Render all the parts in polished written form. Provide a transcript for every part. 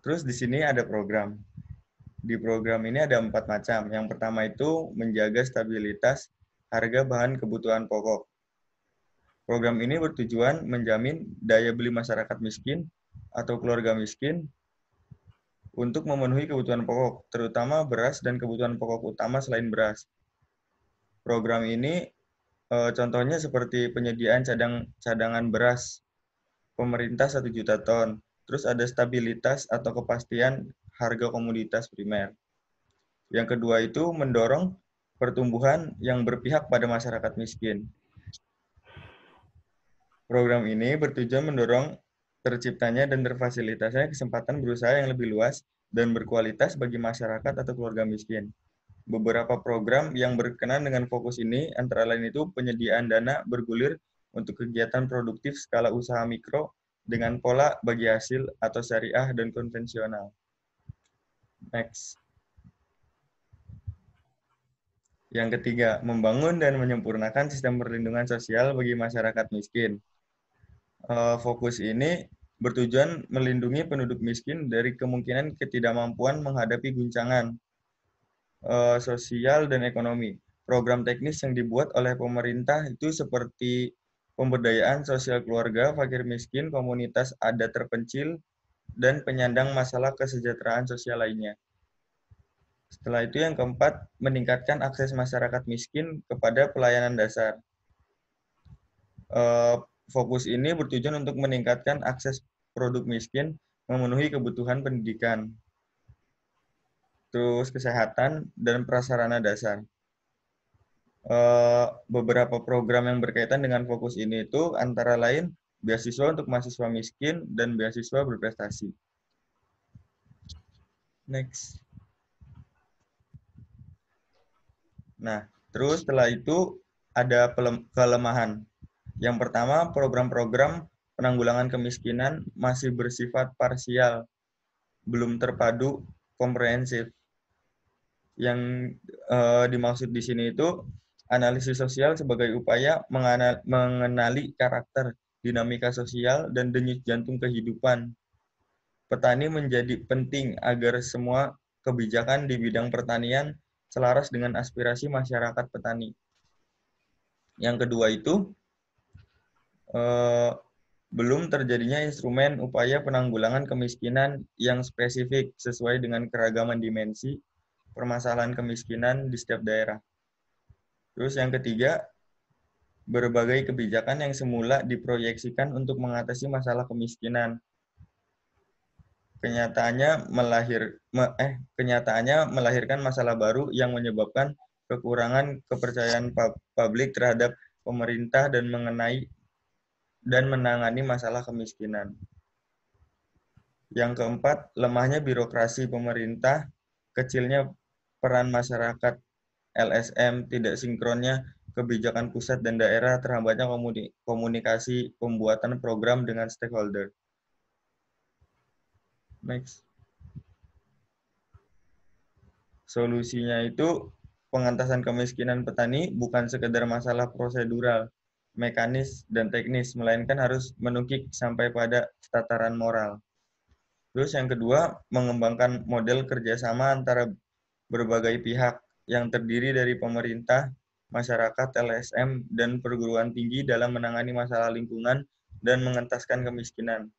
Terus di sini ada program. Di program ini ada 4 macam. Yang pertama itu menjaga stabilitas harga bahan kebutuhan pokok. Program ini bertujuan menjamin daya beli masyarakat miskin atau keluarga miskin untuk memenuhi kebutuhan pokok, terutama beras dan kebutuhan pokok utama selain beras. Program ini contohnya seperti penyediaan cadangan beras pemerintah 1 juta ton. Terus ada stabilitas atau kepastian harga komoditas primer. Yang kedua itu mendorong pertumbuhan yang berpihak pada masyarakat miskin. Program ini bertujuan mendorong terciptanya dan terfasilitasnya kesempatan berusaha yang lebih luas dan berkualitas bagi masyarakat atau keluarga miskin. Beberapa program yang berkenan dengan fokus ini antara lain itu penyediaan dana bergulir untuk kegiatan produktif skala usaha mikro dengan pola bagi hasil atau syariah dan konvensional. Next. Yang ketiga, membangun dan menyempurnakan sistem perlindungan sosial bagi masyarakat miskin. Fokus ini bertujuan melindungi penduduk miskin dari kemungkinan ketidakmampuan menghadapi guncangan sosial dan ekonomi. Program teknis yang dibuat oleh pemerintah itu seperti pemberdayaan sosial keluarga, fakir miskin, komunitas adat terpencil, dan penyandang masalah kesejahteraan sosial lainnya. Setelah itu yang keempat, meningkatkan akses masyarakat miskin kepada pelayanan dasar. Fokus ini bertujuan untuk meningkatkan akses produk miskin, memenuhi kebutuhan pendidikan, terus kesehatan, dan prasarana dasar. Beberapa program yang berkaitan dengan fokus ini itu antara lain beasiswa untuk mahasiswa miskin dan beasiswa berprestasi. Next. Nah, terus setelah itu ada kelemahan. Yang pertama, program-program penanggulangan kemiskinan masih bersifat parsial, belum terpadu, komprehensif. Yang dimaksud di sini itu analisis sosial sebagai upaya mengenali karakter, dinamika sosial, dan denyut jantung kehidupan. Petani menjadi penting agar semua kebijakan di bidang pertanian selaras dengan aspirasi masyarakat petani. Yang kedua itu, belum terjadinya instrumen upaya penanggulangan kemiskinan yang spesifik sesuai dengan keragaman dimensi permasalahan kemiskinan di setiap daerah. Terus yang ketiga, berbagai kebijakan yang semula diproyeksikan untuk mengatasi masalah kemiskinan. Kenyataannya melahirkan masalah baru yang menyebabkan kekurangan kepercayaan publik terhadap pemerintah dan menangani masalah kemiskinan. Yang keempat, lemahnya birokrasi pemerintah, kecilnya peran masyarakat LSM, tidak sinkronnya kebijakan pusat dan daerah, terhambatnya komunikasi pembuatan program dengan stakeholder. Next. Solusinya itu pengentasan kemiskinan petani bukan sekedar masalah prosedural, mekanis, dan teknis, melainkan harus menukik sampai pada tataran moral. Terus yang kedua, mengembangkan model kerjasama antara berbagai pihak yang terdiri dari pemerintah, masyarakat, LSM, dan perguruan tinggi dalam menangani masalah lingkungan dan mengentaskan kemiskinan.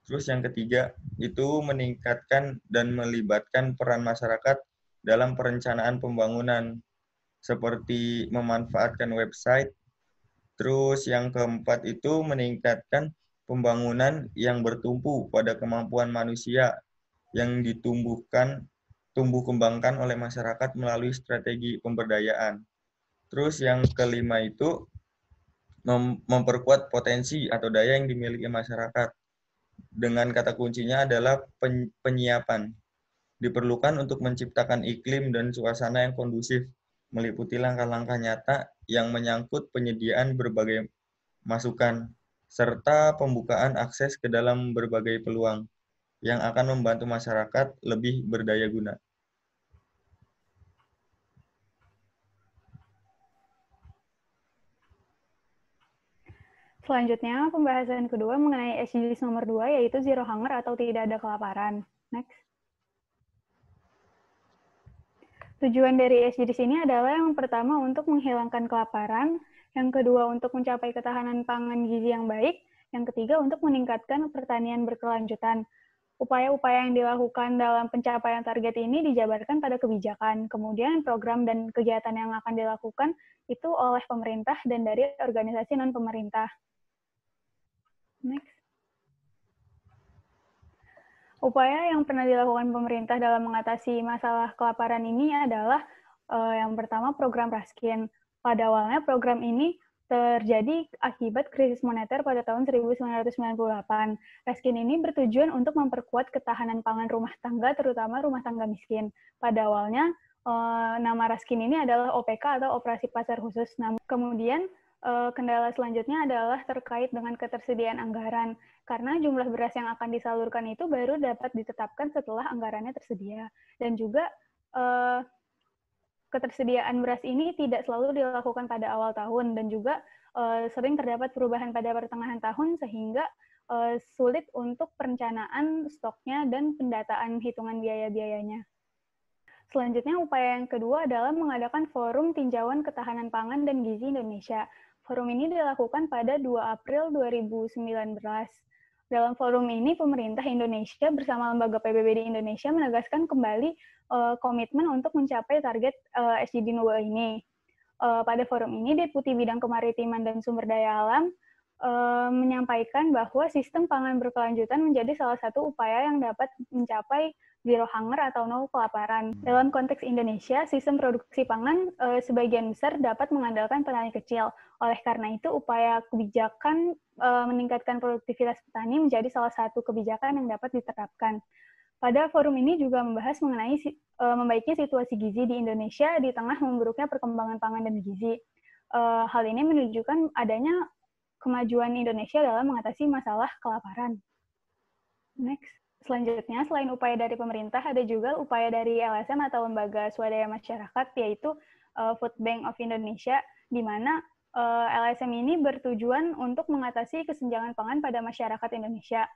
Terus yang ketiga, itu meningkatkan dan melibatkan peran masyarakat dalam perencanaan pembangunan, seperti memanfaatkan website. Terus yang keempat itu meningkatkan pembangunan yang bertumpu pada kemampuan manusia yang tumbuh kembangkan oleh masyarakat melalui strategi pemberdayaan. Terus yang kelima itu memperkuat potensi atau daya yang dimiliki masyarakat. Dengan kata kuncinya adalah penyiapan. Diperlukan untuk menciptakan iklim dan suasana yang kondusif, meliputi langkah-langkah nyata yang menyangkut penyediaan berbagai masukan, serta pembukaan akses ke dalam berbagai peluang yang akan membantu masyarakat lebih berdaya guna. Selanjutnya, pembahasan kedua mengenai SDGs nomor 2, yaitu Zero Hunger atau tidak ada kelaparan. Next. Tujuan dari SDGs ini adalah yang pertama untuk menghilangkan kelaparan, yang kedua untuk mencapai ketahanan pangan gizi yang baik, yang ketiga untuk meningkatkan pertanian berkelanjutan. Upaya-upaya yang dilakukan dalam pencapaian target ini dijabarkan pada kebijakan, kemudian program dan kegiatan yang akan dilakukan itu oleh pemerintah dan dari organisasi non-pemerintah. Next. Upaya yang pernah dilakukan pemerintah dalam mengatasi masalah kelaparan ini adalah yang pertama program Raskin. Pada awalnya program ini terjadi akibat krisis moneter pada tahun 1998. Raskin ini bertujuan untuk memperkuat ketahanan pangan rumah tangga, terutama rumah tangga miskin. Pada awalnya, nama Raskin ini adalah OPK atau Operasi Pasar Khusus. Kemudian, kendala selanjutnya adalah terkait dengan ketersediaan anggaran, karena jumlah beras yang akan disalurkan itu baru dapat ditetapkan setelah anggarannya tersedia. Dan juga, ketersediaan beras ini tidak selalu dilakukan pada awal tahun dan juga sering terdapat perubahan pada pertengahan tahun sehingga sulit untuk perencanaan stoknya dan pendataan hitungan biaya-biayanya. Selanjutnya, upaya yang kedua adalah mengadakan Forum Tinjauan Ketahanan Pangan dan Gizi Indonesia. Forum ini dilakukan pada 2 April 2019. Dalam forum ini, pemerintah Indonesia bersama lembaga PBB di Indonesia menegaskan kembali komitmen untuk mencapai target SDG 2 ini. Pada forum ini, Deputi Bidang Kemaritiman dan Sumber Daya Alam menyampaikan bahwa sistem pangan berkelanjutan menjadi salah satu upaya yang dapat mencapai zero hunger atau nol kelaparan. Dalam konteks Indonesia, sistem produksi pangan sebagian besar dapat mengandalkan petani kecil. Oleh karena itu, upaya kebijakan meningkatkan produktivitas petani menjadi salah satu kebijakan yang dapat diterapkan. Pada forum ini juga membahas mengenai membaiknya situasi gizi di Indonesia di tengah memburuknya perkembangan pangan dan gizi. Hal ini menunjukkan adanya kemajuan Indonesia dalam mengatasi masalah kelaparan. Next. Selanjutnya, selain upaya dari pemerintah, ada juga upaya dari LSM atau Lembaga Swadaya Masyarakat, yaitu Food Bank of Indonesia, di mana LSM ini bertujuan untuk mengatasi kesenjangan pangan pada masyarakat Indonesia.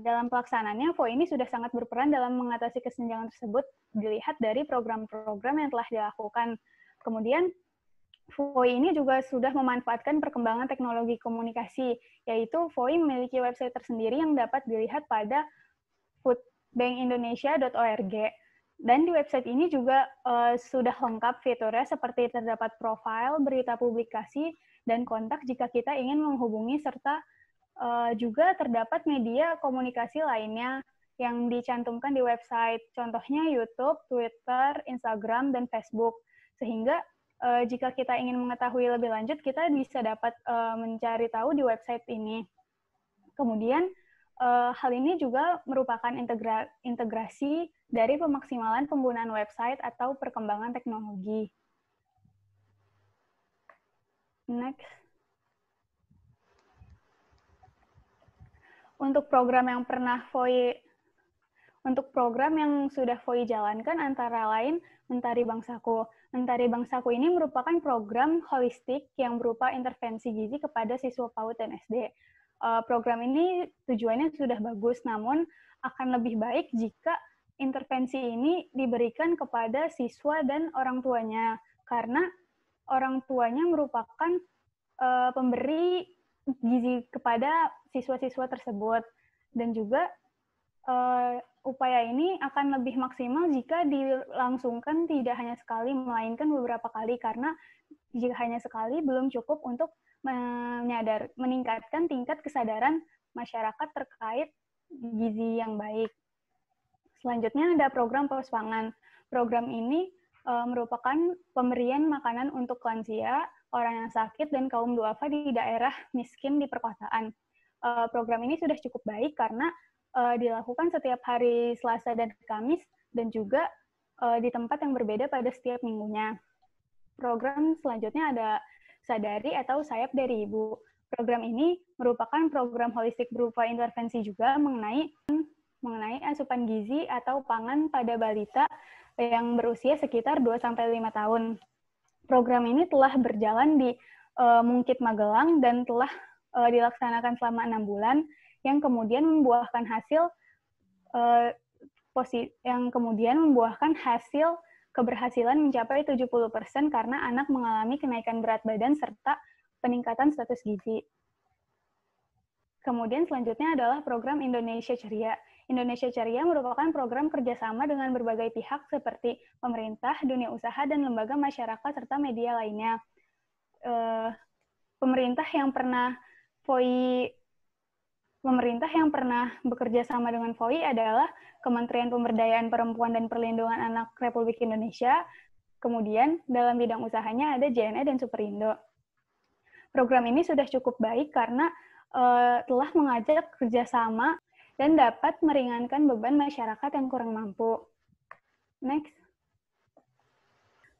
Dalam pelaksanaannya, FOI ini sudah sangat berperan dalam mengatasi kesenjangan tersebut, dilihat dari program-program yang telah dilakukan. Kemudian, FOI ini juga sudah memanfaatkan perkembangan teknologi komunikasi, yaitu FOI memiliki website tersendiri yang dapat dilihat pada foodbankindonesia.org. Dan di website ini juga sudah lengkap fiturnya seperti terdapat profil, berita publikasi, dan kontak jika kita ingin menghubungi, serta juga terdapat media komunikasi lainnya yang dicantumkan di website, contohnya YouTube, Twitter, Instagram, dan Facebook. Sehingga jika kita ingin mengetahui lebih lanjut, kita bisa dapat mencari tahu di website ini. Kemudian, hal ini juga merupakan integrasi dari pemaksimalan penggunaan website atau perkembangan teknologi. Next. Untuk program yang sudah FOI jalankan antara lain Mentari Bangsaku. Mentari Bangsaku ini merupakan program holistik yang berupa intervensi gizi kepada siswa PAUD dan SD. Program ini tujuannya sudah bagus, namun akan lebih baik jika intervensi ini diberikan kepada siswa dan orang tuanya, karena orang tuanya merupakan pemberi gizi kepada siswa-siswa tersebut. Dan juga upaya ini akan lebih maksimal jika dilangsungkan tidak hanya sekali, melainkan beberapa kali, karena jika hanya sekali belum cukup untuk meningkatkan tingkat kesadaran masyarakat terkait gizi yang baik. Selanjutnya ada program pos pangan. Program ini merupakan pemberian makanan untuk lansia, orang yang sakit, dan kaum duafa di daerah miskin di perkotaan. Program ini sudah cukup baik karena dilakukan setiap hari Selasa dan Kamis, dan juga di tempat yang berbeda pada setiap minggunya. Program selanjutnya ada Sadari atau Sayap dari Ibu. Program ini merupakan program holistik berupa intervensi juga mengenai asupan gizi atau pangan pada balita yang berusia sekitar 2-5 tahun. Program ini telah berjalan di Mungkit Magelang dan telah dilaksanakan selama 6 bulan, yang kemudian membuahkan hasil keberhasilan mencapai 70% karena anak mengalami kenaikan berat badan serta peningkatan status gizi. Kemudian selanjutnya adalah program Indonesia Ceria. Indonesia Ceria merupakan program kerjasama dengan berbagai pihak seperti pemerintah, dunia usaha, dan lembaga masyarakat serta media lainnya. Pemerintah yang pernah bekerja sama dengan FOI adalah Kementerian Pemberdayaan Perempuan dan Perlindungan Anak Republik Indonesia. Kemudian dalam bidang usahanya ada JNE dan Superindo. Program ini sudah cukup baik karena telah mengajak kerjasama dan dapat meringankan beban masyarakat yang kurang mampu. Next.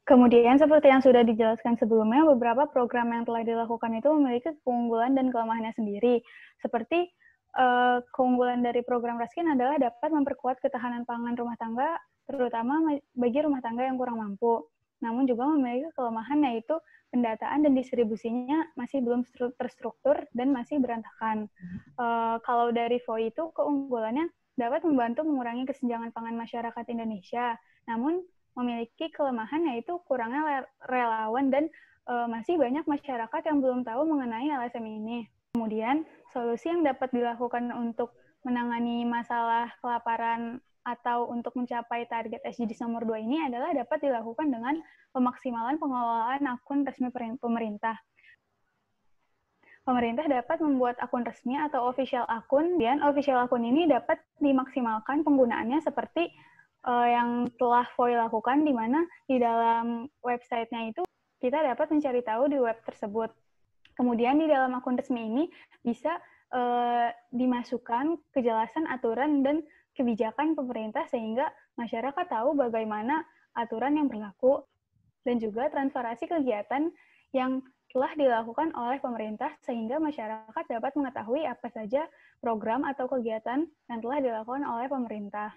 Kemudian, seperti yang sudah dijelaskan sebelumnya, beberapa program yang telah dilakukan itu memiliki keunggulan dan kelemahannya sendiri. Seperti keunggulan dari program Raskin adalah dapat memperkuat ketahanan pangan rumah tangga, terutama bagi rumah tangga yang kurang mampu. Namun juga memiliki kelemahan, yaitu pendataan dan distribusinya masih belum terstruktur dan masih berantakan. Kalau dari FOI itu, keunggulannya dapat membantu mengurangi kesenjangan pangan masyarakat Indonesia, namun memiliki kelemahan yaitu kurangnya relawan dan masih banyak masyarakat yang belum tahu mengenai LSM ini. Kemudian, solusi yang dapat dilakukan untuk menangani masalah kelaparan atau untuk mencapai target SDGs nomor 2 ini adalah dapat dilakukan dengan pemaksimalan pengelolaan akun resmi pemerintah. Pemerintah dapat membuat akun resmi atau official akun, dan official akun ini dapat dimaksimalkan penggunaannya seperti yang telah FOI lakukan, di mana di dalam website-nya itu kita dapat mencari tahu di web tersebut. Kemudian di dalam akun resmi ini bisa dimasukkan kejelasan aturan dan kebijakan pemerintah sehingga masyarakat tahu bagaimana aturan yang berlaku, dan juga transparansi kegiatan yang telah dilakukan oleh pemerintah sehingga masyarakat dapat mengetahui apa saja program atau kegiatan yang telah dilakukan oleh pemerintah.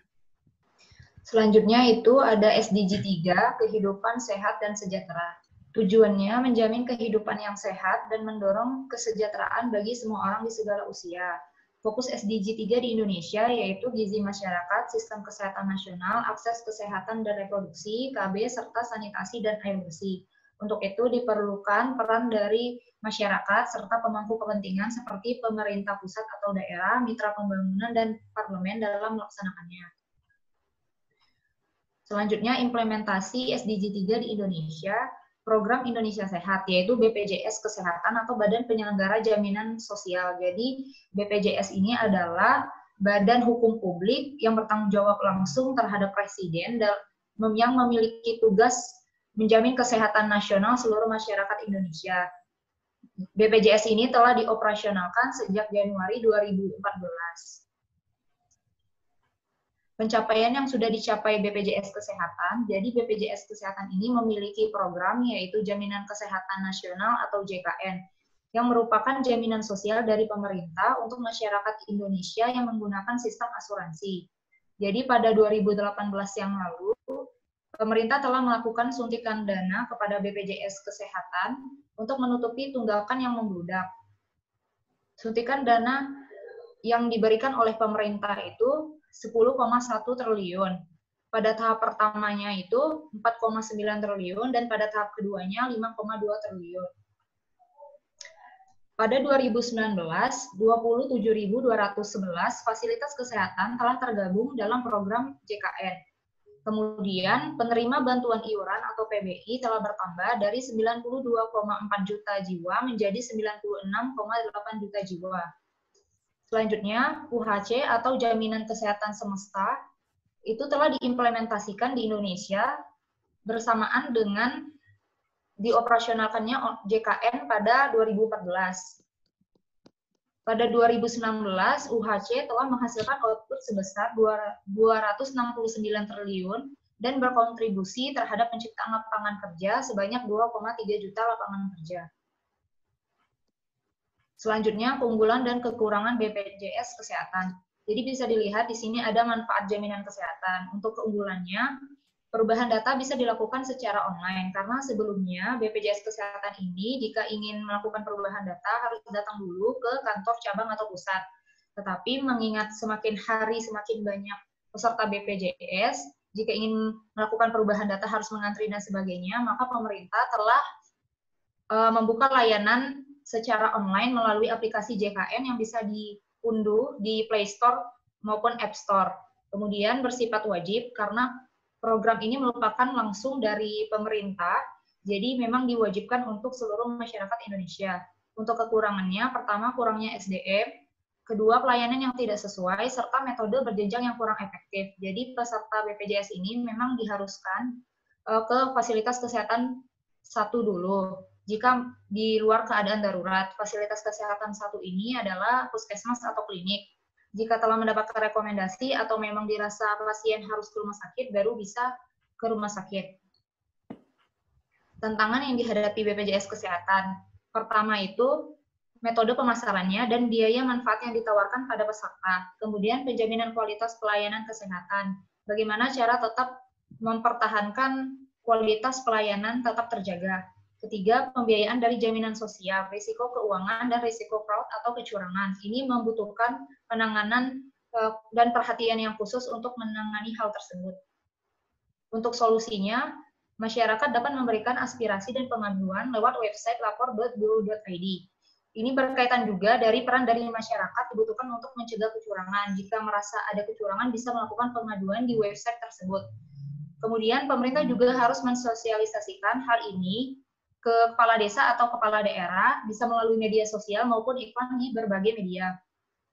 Selanjutnya itu ada SDG 3, kehidupan sehat dan sejahtera. Tujuannya menjamin kehidupan yang sehat dan mendorong kesejahteraan bagi semua orang di segala usia. Fokus SDG 3 di Indonesia yaitu gizi masyarakat, sistem kesehatan nasional, akses kesehatan dan reproduksi, KB, serta sanitasi dan air bersih. Untuk itu diperlukan peran dari masyarakat serta pemangku kepentingan seperti pemerintah pusat atau daerah, mitra pembangunan, dan parlemen dalam melaksanakannya. Selanjutnya, implementasi SDG 3 di Indonesia. Program Indonesia Sehat, yaitu BPJS Kesehatan atau Badan Penyelenggara Jaminan Sosial. Jadi, BPJS ini adalah badan hukum publik yang bertanggung jawab langsung terhadap Presiden dan yang memiliki tugas menjamin kesehatan nasional seluruh masyarakat Indonesia. BPJS ini telah dioperasionalkan sejak Januari 2014. Pencapaian yang sudah dicapai BPJS Kesehatan, jadi BPJS Kesehatan ini memiliki program yaitu Jaminan Kesehatan Nasional atau JKN, yang merupakan jaminan sosial dari pemerintah untuk masyarakat Indonesia yang menggunakan sistem asuransi. Jadi pada 2018 yang lalu, pemerintah telah melakukan suntikan dana kepada BPJS Kesehatan untuk menutupi tunggakan yang membludak. Suntikan dana yang diberikan oleh pemerintah itu 10,1 triliun. Pada tahap pertamanya itu 4,9 triliun dan pada tahap keduanya 5,2 triliun. Pada 2019, 27.211 fasilitas kesehatan telah tergabung dalam program JKN. Kemudian, penerima bantuan iuran atau PBI telah bertambah dari 92,4 juta jiwa menjadi 96,8 juta jiwa. Selanjutnya, UHC atau Jaminan Kesehatan Semesta itu telah diimplementasikan di Indonesia bersamaan dengan dioperasionalkannya JKN pada 2014. Pada 2019, UHC telah menghasilkan output sebesar 269 triliun dan berkontribusi terhadap penciptaan lapangan kerja sebanyak 2,3 juta lapangan kerja. Selanjutnya, keunggulan dan kekurangan BPJS Kesehatan. Jadi bisa dilihat di sini ada manfaat jaminan kesehatan. Untuk keunggulannya, Perubahan data bisa dilakukan secara online, karena sebelumnya BPJS Kesehatan ini jika ingin melakukan perubahan data harus datang dulu ke kantor cabang atau pusat. Tetapi mengingat semakin hari semakin banyak peserta BPJS, jika ingin melakukan perubahan data harus mengantri dan sebagainya, maka pemerintah telah membuka layanan secara online melalui aplikasi JKN yang bisa diunduh di Play Store maupun App Store. Kemudian bersifat wajib karena program ini merupakan langsung dari pemerintah, jadi memang diwajibkan untuk seluruh masyarakat Indonesia. Untuk kekurangannya, pertama kurangnya SDM, kedua pelayanan yang tidak sesuai, serta metode berjenjang yang kurang efektif. Jadi peserta BPJS ini memang diharuskan ke fasilitas kesehatan satu dulu. Jika di luar keadaan darurat, fasilitas kesehatan satu ini adalah puskesmas atau klinik. Jika telah mendapatkan rekomendasi atau memang dirasa pasien harus ke rumah sakit, baru bisa ke rumah sakit. Tantangan yang dihadapi BPJS Kesehatan. Pertama itu, metode pemasarannya dan biaya manfaat yang ditawarkan pada peserta. Kemudian penjaminan kualitas pelayanan kesehatan. Bagaimana cara tetap mempertahankan kualitas pelayanan tetap terjaga. Ketiga, pembiayaan dari jaminan sosial, risiko keuangan, dan risiko fraud atau kecurangan. Ini membutuhkan penanganan dan perhatian yang khusus untuk menangani hal tersebut. Untuk solusinya, masyarakat dapat memberikan aspirasi dan pengaduan lewat website lapor.go.id. Ini berkaitan juga dari peran dari masyarakat dibutuhkan untuk mencegah kecurangan. Jika merasa ada kecurangan, bisa melakukan pengaduan di website tersebut. Kemudian, pemerintah juga harus mensosialisasikan hal ini ke kepala desa atau kepala daerah, bisa melalui media sosial maupun iklan di berbagai media.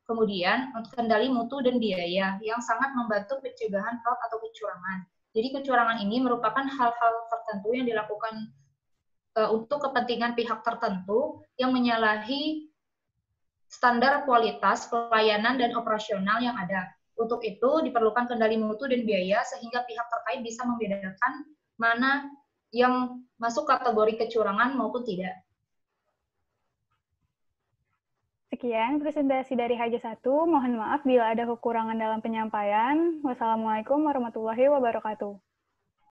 Kemudian, untuk kendali mutu dan biaya yang sangat membantu pencegahan fraud atau kecurangan. Jadi kecurangan ini merupakan hal-hal tertentu yang dilakukan untuk kepentingan pihak tertentu yang menyalahi standar kualitas pelayanan dan operasional yang ada. Untuk itu diperlukan kendali mutu dan biaya sehingga pihak terkait bisa membedakan mana yang masuk kategori kecurangan maupun tidak. Sekian presentasi dari H1. Mohon maaf bila ada kekurangan dalam penyampaian. Wassalamualaikum warahmatullahi wabarakatuh.